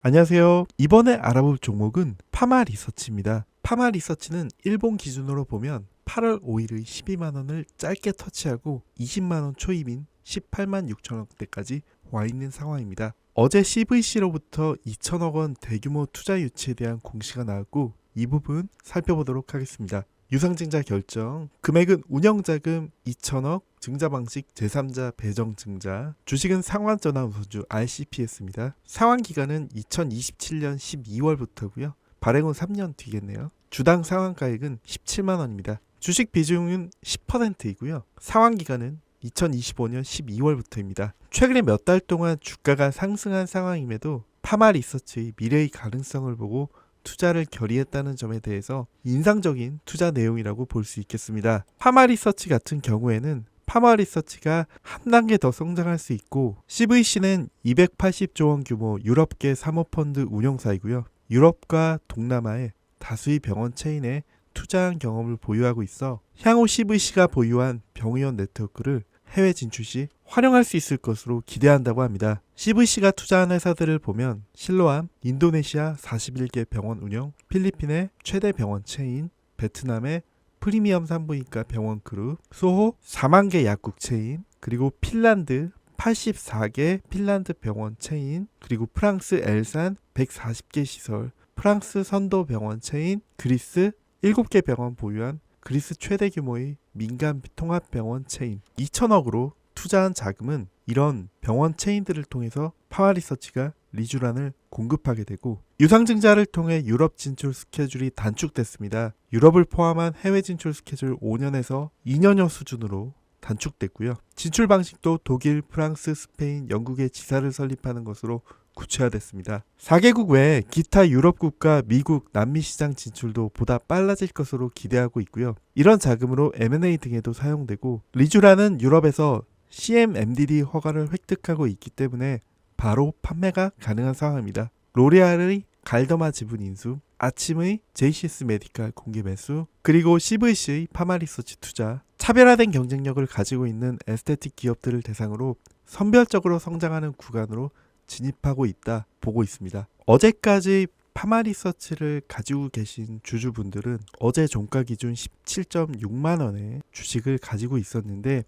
안녕하세요. 이번에 알아볼 종목은 파마리서치입니다. 파마리서치는 일본 기준으로 보면 8월 5일의 12만원을 짧게 터치하고 20만원 초입인 18만 6천원대까지 와 있는 상황입니다. 어제 CVC로부터 2천억원 대규모 투자 유치에 대한 공시가 나왔고 이 부분 살펴보도록 하겠습니다. 유상증자 결정, 금액은 운영자금 2천억, 증자방식 제3자 배정증자, 주식은 상환전환우선주 RCPS입니다. 상환기간은 2027년 12월부터고요. 발행후 3년 뒤겠네요. 주당 상환가액은 17만원입니다. 주식 비중은 10%이고요. 상환기간은 2025년 12월부터입니다. 최근에 몇 달 동안 주가가 상승한 상황임에도 파마리서치의 미래의 가능성을 보고 투자를 결의했다는 점에 대해서 인상적인 투자 내용이라고 볼 수 있겠습니다. 파마리서치 같은 경우에는 파마리서치가 한 단계 더 성장할 수 있고 CVC는 280조 원 규모 유럽계 사모펀드 운용사이고요. 유럽과 동남아의 다수의 병원 체인에 투자한 경험을 보유하고 있어 향후 CVC가 보유한 병의원 네트워크를 해외 진출 시 활용할 수 있을 것으로 기대한다고 합니다. CVC가 투자한 회사들을 보면 실로암, 인도네시아 41개 병원 운영, 필리핀의 최대 병원 체인, 베트남의 프리미엄 산부인과 병원 그룹, 소호 4만 개 약국 체인, 그리고 핀란드 84개 핀란드 병원 체인, 그리고 프랑스 엘산 140개 시설, 프랑스 선도 병원 체인, 그리스 7개 병원 보유한 그리스 최대 규모의 민간 통합병원 체인 2천억으로 투자한 자금은 이런 병원 체인들을 통해서 파마리서치가 리쥬란을 공급하게 되고 유상증자를 통해 유럽 진출 스케줄이 단축됐습니다. 유럽을 포함한 해외 진출 스케줄 5년에서 2년여 수준으로 단축됐고요. 진출 방식도 독일, 프랑스, 스페인, 영국의 지사를 설립하는 것으로 구체화됐습니다. 4개국 외에 기타 유럽 국가, 미국, 남미 시장 진출도 보다 빨라질 것으로 기대하고 있고요. 이런 자금으로 M&A 등에도 사용되고 리쥬란은 유럽에서 CMMDD 허가를 획득하고 있기 때문에 바로 판매가 가능한 상황입니다. 로레알의 갈더마 지분 인수, 아침의 JCS 메디칼 공개 매수, 그리고 CVC의 파마리서치 투자, 차별화된 경쟁력을 가지고 있는 에스테틱 기업들을 대상으로 선별적으로 성장하는 구간으로 진입하고 있다 보고 있습니다. 어제까지 파마리서치를 가지고 계신 주주분들은 어제 종가 기준 17.6만원의 주식을 가지고 있었는데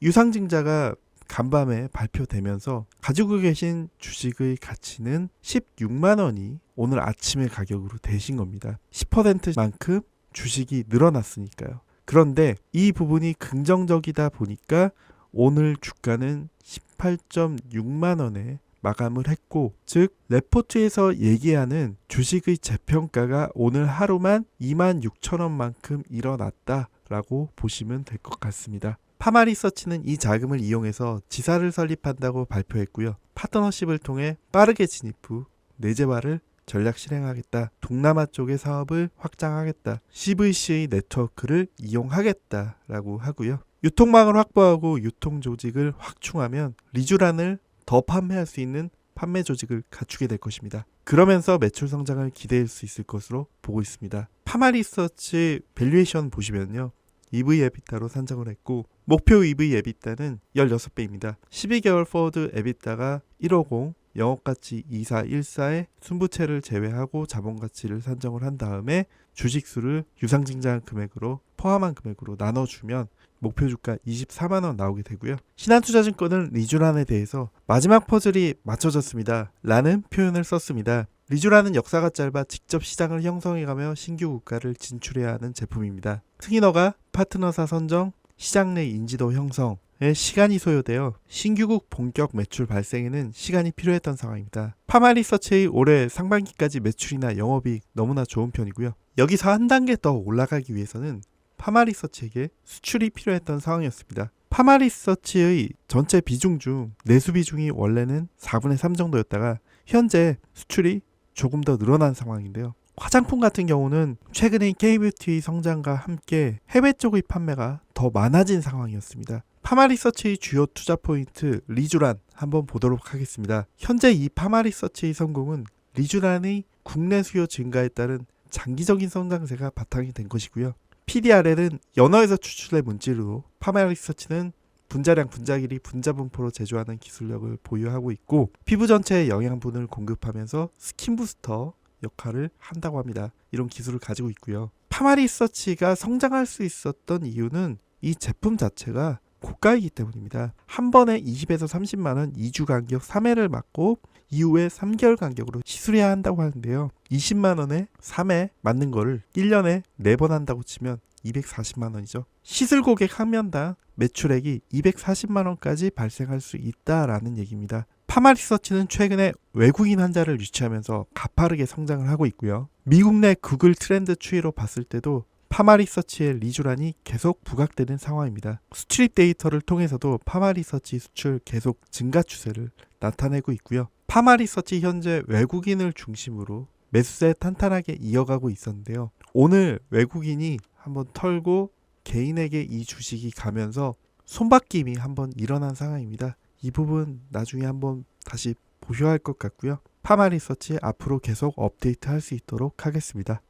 유상증자가 간밤에 발표되면서 가지고 계신 주식의 가치는 16만원이 오늘 아침의 가격으로 되신 겁니다. 10%만큼 주식이 늘어났으니까요. 그런데 이 부분이 긍정적이다 보니까 오늘 주가는 18.6만원에 마감을 했고, 즉 레포트에서 얘기하는 주식의 재평가가 오늘 하루만 26,000원만큼 일어났다라고 보시면 될 것 같습니다. 파마리서치는 이 자금을 이용해서 지사를 설립한다고 발표했고요. 파트너십을 통해 빠르게 진입 후 내재화를 전략 실행하겠다. 동남아 쪽의 사업을 확장하겠다. CVC의 네트워크를 이용하겠다라고 하고요. 유통망을 확보하고 유통 조직을 확충하면 리쥬란을 더 판매할 수 있는 판매 조직을 갖추게 될 것입니다. 그러면서 매출 성장을 기대할 수 있을 것으로 보고 있습니다. 파마리서치 밸류에이션 보시면요. EV 에비타로 산정을 했고 목표 EV 에비타는 16배입니다. 12개월 포워드 에비타가 150, 영업가치 2414의 순부채를 제외하고 자본가치를 산정을 한 다음에 주식수를 유상증자한 금액으로 포함한 금액으로 나눠주면 목표 주가 24만원 나오게 되고요. 신한투자증권은 리쥬란에 대해서 마지막 퍼즐이 맞춰졌습니다. 라는 표현을 썼습니다. 리쥬란은 역사가 짧아 직접 시장을 형성해가며 신규 국가를 진출해야 하는 제품입니다. 승인허가, 파트너사 선정, 시장 내 인지도 형성에 시간이 소요되어 신규국 본격 매출 발생에는 시간이 필요했던 상황입니다. 파마리서치의 올해 상반기까지 매출이나 영업이익 너무나 좋은 편이고요. 여기서 한 단계 더 올라가기 위해서는 파마리서치에게 수출이 필요했던 상황이었습니다. 파마리서치의 전체 비중 중 내수 비중이 원래는 4분의 3 정도였다가 현재 수출이 조금 더 늘어난 상황인데요. 화장품 같은 경우는 최근에 K뷰티 성장과 함께 해외 쪽의 판매가 더 많아진 상황이었습니다. 파마리서치의 주요 투자 포인트 리쥬란 한번 보도록 하겠습니다. 현재 이 파마리서치의 성공은 리쥬란의 국내 수요 증가에 따른 장기적인 성장세가 바탕이 된 것이고요. PDRL은 연어에서 추출된 문질로 파마리서치는 분자량, 분자길이, 분자분포로 제조하는 기술력을 보유하고 있고 피부 전체에 영양분을 공급하면서 스킨 부스터 역할을 한다고 합니다. 이런 기술을 가지고 있고요. 파마리서치가 성장할 수 있었던 이유는 이 제품 자체가 고가이기 때문입니다. 한 번에 20에서 30만 원 2주 간격 3회를 맞고 이후에 3개월 간격으로 시술해야 한다고 하는데요. 20만 원에 3회 맞는 거를 1년에 4번 한다고 치면 240만 원이죠. 시술 고객 한 명당 매출액이 240만 원까지 발생할 수 있다라는 얘기입니다. 파마리서치는 최근에 외국인 환자를 유치하면서 가파르게 성장을 하고 있고요. 미국 내 구글 트렌드 추이로 봤을 때도 파마리서치의 리쥬란이 계속 부각되는 상황입니다. 스트립 데이터를 통해서도 파마리서치 수출 계속 증가 추세를 나타내고 있고요. 파마리서치 현재 외국인을 중심으로 매수세 탄탄하게 이어가고 있었는데요. 오늘 외국인이 한번 털고 개인에게 이 주식이 가면서 손바뀜이 한번 일어난 상황입니다. 이 부분 나중에 한번 다시 보셔야 할 것 같고요. 파마리서치 앞으로 계속 업데이트 할 수 있도록 하겠습니다.